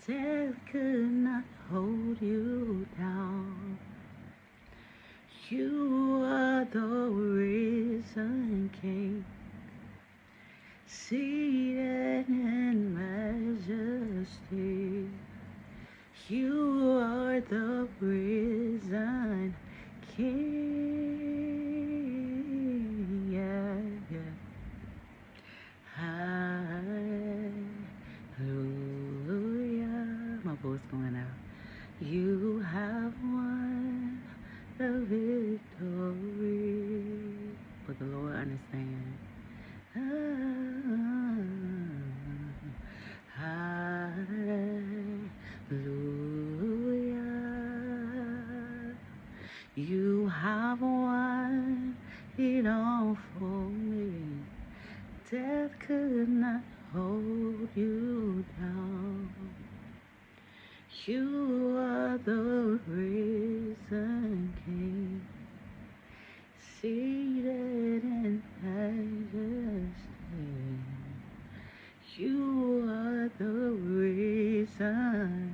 Death could not hold you down. You are the risen King, seated in majesty. You are the risen King. Yeah, yeah. Hallelujah. My voice going out. You have won the victory. But the Lord understands. Hallelujah. You have won it all for me. Death could not hold you down. You are the risen King, seated in majesty. You are the reason.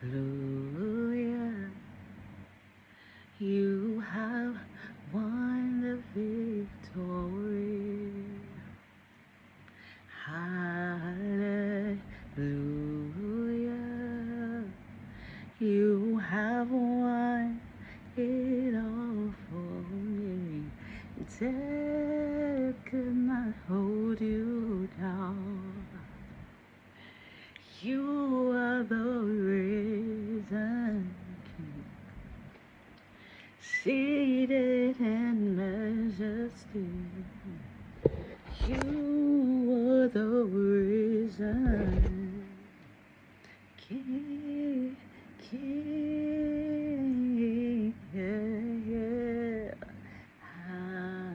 Hallelujah. You have won the victory. Hallelujah. You have won it all for me. Death could not hold you down. You are the risen King, seated in majesty. You are the risen King, King, yeah, yeah. Hallelujah.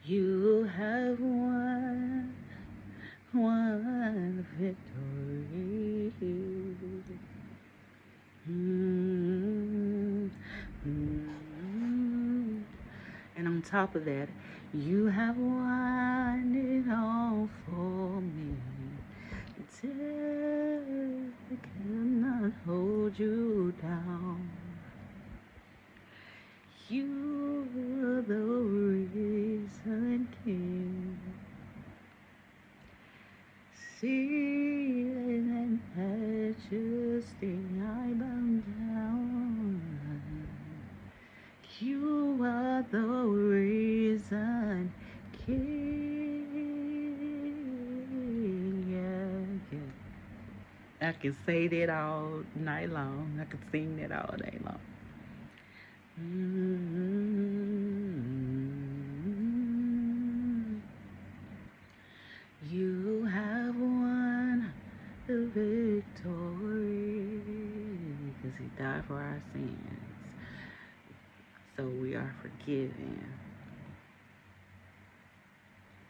You have won victory. Mm, mm. And on top of that, you have won it all for me. Death cannot hold you down. You are the risen King, seated in majesty. I bow down. You are the risen King. Yeah, yeah. I can say that all night long. I can sing that all day long. You have won the victory because he died for our sins. So we are forgiven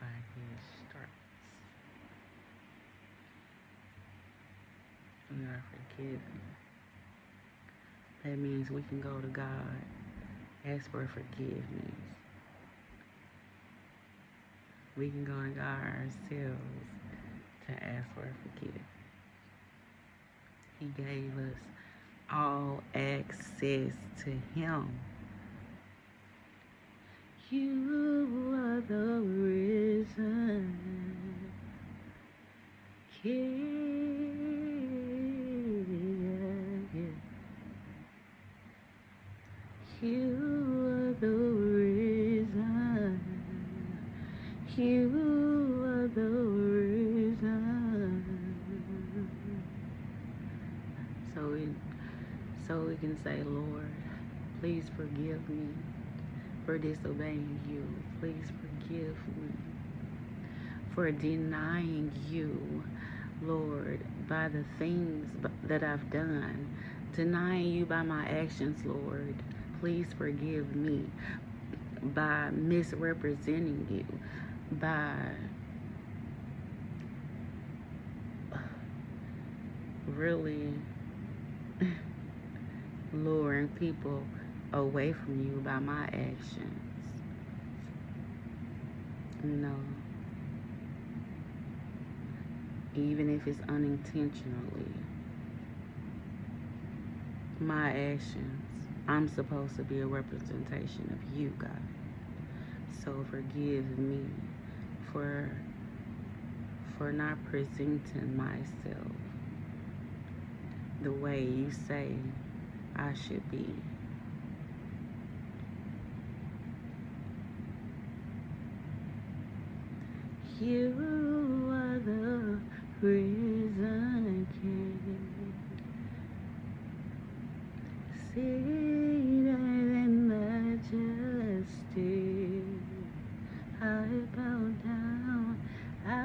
by his stripes. We are forgiven. That means we can go to God, ask for forgiveness. We can go to God ourselves to ask for forgiveness. He gave us all access to him. You are the risen King. You are the reason. You are the reason. So we can say, Lord, please forgive me for disobeying you. Please forgive me for denying you, Lord, by the things that I've done, denying you by my actions, Lord. Please forgive me by misrepresenting you, by really luring people away from you by my actions. You know, even if it's unintentionally, my actions, I'm supposed to be a representation of you, God. So forgive me for not presenting myself the way you say I should be. You are the reason I can't seated in majesty. I bow down, I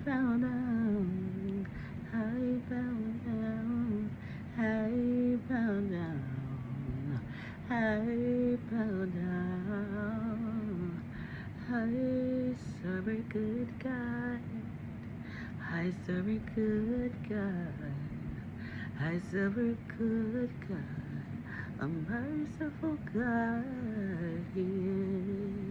bow down, I bow down, I bow down, I bow down. I serve a good God. I serve a good God. I serve a good God. A merciful God. He is.